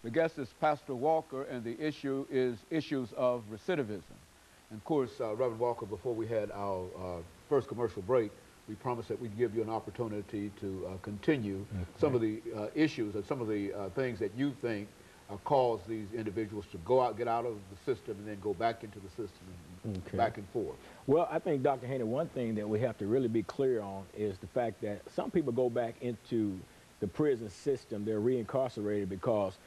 The guest is Pastor Walker, and the issue is issues of recidivism. And of course, Reverend Walker, before we had our first commercial break, we promised that we'd give you an opportunity to continue some of the issues and some of the things that you think cause these individuals to go out, get out of the system, and then go back into the system and back and forth. Well, I think, Dr. Haney, one thing that we have to really be clear on is the fact that some people go back into the prison system, they're reincarcerated because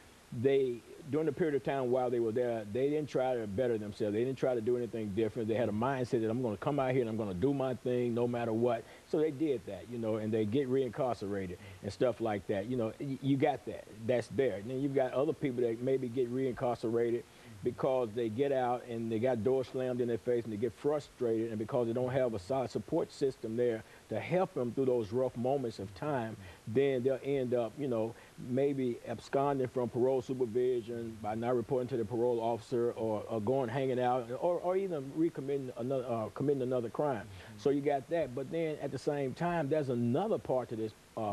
they, during the period of time while they were there, they didn't try to better themselves. They didn't try to do anything different. They had a mindset that I'm going to come out here and I'm going to do my thing no matter what. So they did that, you know, and they get reincarcerated and stuff like that. You know, you got that. That's there. And then you've got other people that maybe get reincarcerated because they get out and they got doors slammed in their face and they get frustrated, and because they don't have a solid support system there to help them through those rough moments of time, then they'll end up, you know, maybe absconding from parole supervision by not reporting to the parole officer, or going hanging out, or even recommitting another, committing another crime. So you got that. But then at the same time, there's another part to this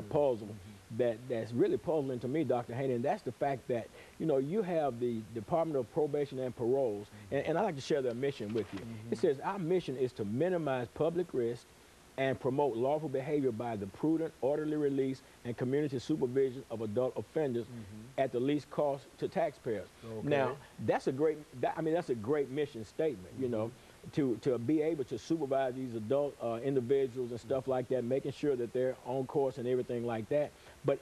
puzzle that's really puzzling to me, Dr. Haney, and that's the fact that, you know, you have the Department of Probation and Paroles, and I'd like to share their mission with you. It says, our mission is to minimize public risk and promote lawful behavior by the prudent, orderly release and community supervision of adult offenders at the least cost to taxpayers. Now, that's a great, that's a great mission statement, you know, to be able to supervise these adult individuals and stuff like that, making sure that they're on course and everything like that. But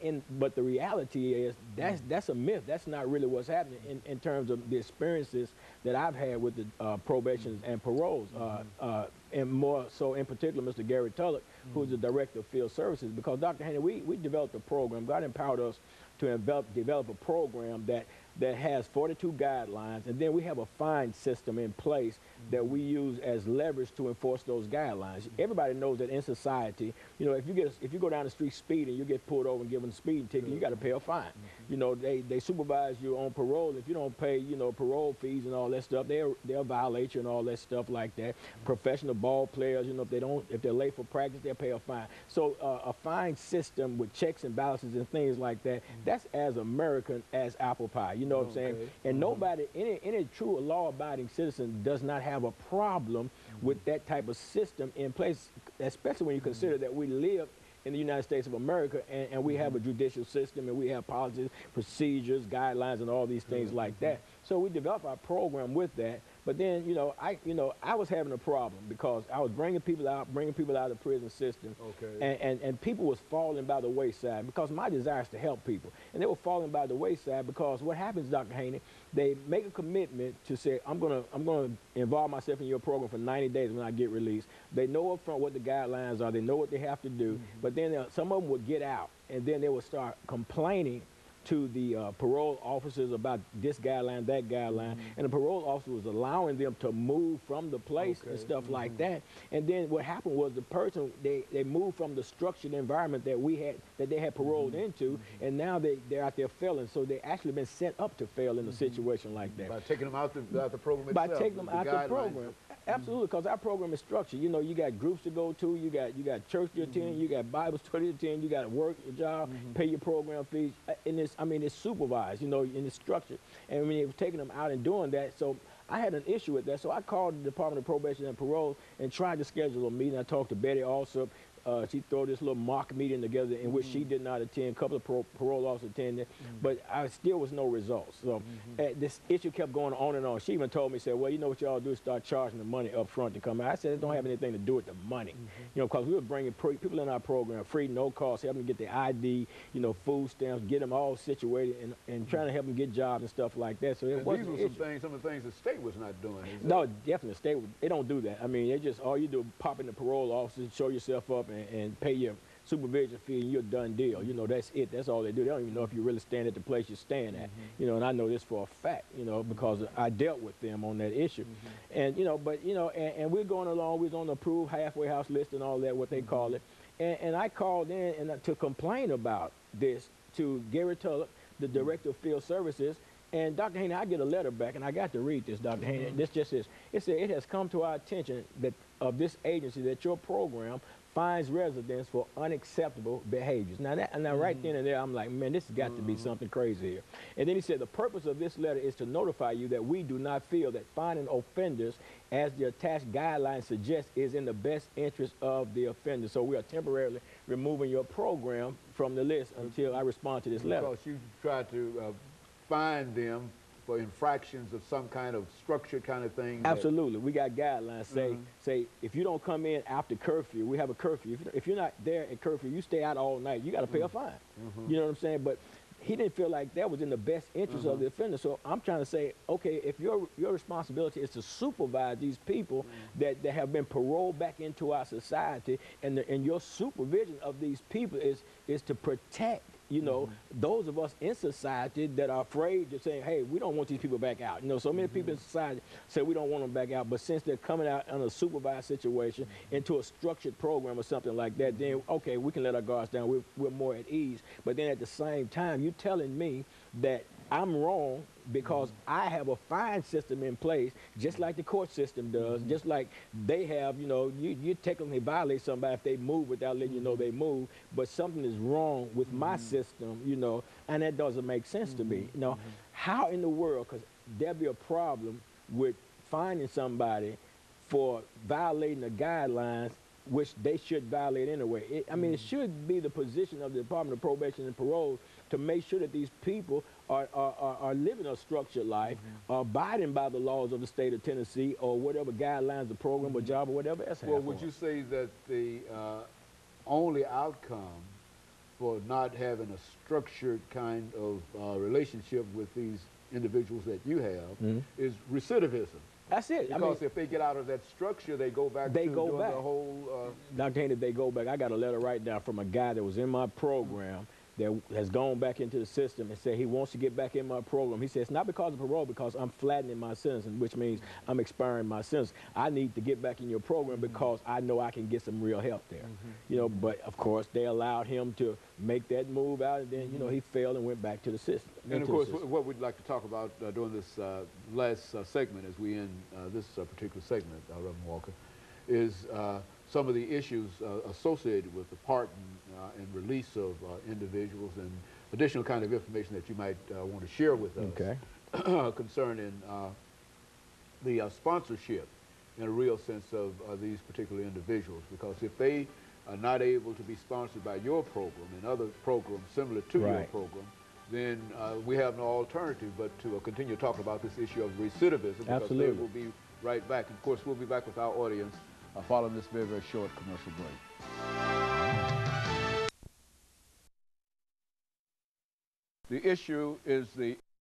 the reality is that's a myth. That's not really what's happening in terms of the experiences that I've had with the probations and paroles. And more so in particular, Mr. Gary Tulloch, who's the Director of Field Services, because Dr. Haney, we developed a program. God empowered us to develop a program that has 42 guidelines, and then we have a fine system in place that we use as leverage to enforce those guidelines. Everybody knows that in society, you know, if you go down the street speeding, you get pulled over and given a speeding ticket, you got to pay a fine. You know, they supervise you on parole. If you don't pay, you know, parole fees and all that stuff, they'll violate you and all that stuff like that. Professional ball players, you know, if they're late for practice, they'll pay a fine. So a fine system with checks and balances and things like that, that's as American as apple pie. You know what I'm saying? And nobody, any true law-abiding citizen does not have a problem with that type of system in place, especially when you consider that we live in the United States of America, and we have a judicial system, and we have policies, procedures, guidelines, and all these things like that. So we developed our program with that. But then, you know, I was having a problem because I was bringing people out of the prison system, and people was falling by the wayside because my desire is to help people, and they were falling by the wayside because what happens, Dr. Haney, they make a commitment to say, I'm gonna involve myself in your program for 90 days when I get released. They know up front what the guidelines are, they know what they have to do, but then some of them would get out, and then they would start complaining to the parole officers about this guideline, that guideline, and the parole officer was allowing them to move from the place and stuff like that. And then what happened was the person, they moved from the structured environment that they had paroled into, and now they're out there failing. So they actually been set up to fail in a situation like that. By taking them out the program itself. By taking them out the program. Absolutely, because our program is structured. You know, you got groups to go to, you got church to attend, you got Bible study to attend, you got to work your job, pay your program fees, and it's supervised, you know, and it's structured. And when they were taking them out and doing that, so I had an issue with that. So I called the Department of Probation and Parole and tried to schedule a meeting. I talked to Betty also. She threw this little mock meeting together in which she did not attend, a couple of parole officers attended, but I still was no results. So this issue kept going on and on. She even told me, said, well, you know what y'all do is start charging the money up front to come out. I said, it don't have anything to do with the money. You know, because we were bringing people in our program free, no cost, helping them get their ID, you know, food stamps, get them all situated and trying to help them get jobs and stuff like that. So it wasn't these were some of the things the state was not doing. No, definitely the state, they don't do that. I mean, they just, all you do is pop in the parole office, show yourself up, and pay your supervision fee, and you're a done deal. You know, that's it. That's all they do. They don't even know if you really stand at the place you're staying at. You know, and I know this for a fact, you know, because I dealt with them on that issue. And, you know, but, you know, and we're going along. We're on the approved halfway house list and all that, what they call it. And I called in to complain about this to Gary Tulloch, the Director of Field Services. And Dr. Haney, I get a letter back, and I got to read this, Dr. Haney. This just is. It said, it has come to our attention that of this agency that your program fines residents for unacceptable behaviors. Now, right then and there, I'm like, man, this has got to be something crazy here. And then he said, the purpose of this letter is to notify you that we do not feel that fining offenders, as the attached guidelines suggest, is in the best interest of the offender. So we are temporarily removing your program from the list until I respond to this letter. Because you tried to fine them for infractions of some kind of structured kind of thing. Absolutely. We got guidelines. Say if you don't come in after curfew, we have a curfew. If you're not there at curfew, you stay out all night, you got to pay a fine. You know what I'm saying? But he didn't feel like that was in the best interest of the offender. So I'm trying to say, okay, if your responsibility is to supervise these people that have been paroled back into our society, and your supervision of these people is to protect, you know, those of us in society that are afraid of saying, hey, we don't want these people back out. You know, so many people in society say we don't want them back out, but since they're coming out in a supervised situation into a structured program or something like that, then, okay, we can let our guards down. We're more at ease. But then at the same time, you're telling me that I'm wrong because I have a fine system in place, just like the court system does, just like they have. You know, you technically violate somebody if they move without letting you know they move, but something is wrong with my system, you know, and that doesn't make sense to me. You know, how in the world could there be a problem with finding somebody for violating the guidelines, which they should violate anyway? I mean, it should be the position of the Department of Probation and Parole to make sure that these people are living a structured life, abiding by the laws of the state of Tennessee or whatever guidelines, the program or job or whatever else. Well, would you say that the only outcome for not having a structured kind of relationship with these individuals that you have is recidivism? That's it. Because if they get out of that structure, they go back to doing the whole... Dr. Haney, they go back. I got a letter right now from a guy that was in my program that has gone back into the system and said he wants to get back in my program. He says, it's not because of parole, because I'm flattening my sentence, which means I'm expiring my sentence. I need to get back in your program because I know I can get some real help there. You know, but of course, they allowed him to make that move out, and then, you know, he failed and went back to the system. And of course, what we'd like to talk about during this last segment, as we end this particular segment, Reverend Walker, is some of the issues associated with the pardon and release of individuals, and additional kind of information that you might want to share with us concerning the sponsorship in a real sense of these particular individuals. Because if they are not able to be sponsored by your program and other programs similar to your program, then we have no alternative but to continue talking about this issue of recidivism. Because they will be right back. And of course, we'll be back with our audience following this very, very short commercial break. The issue is the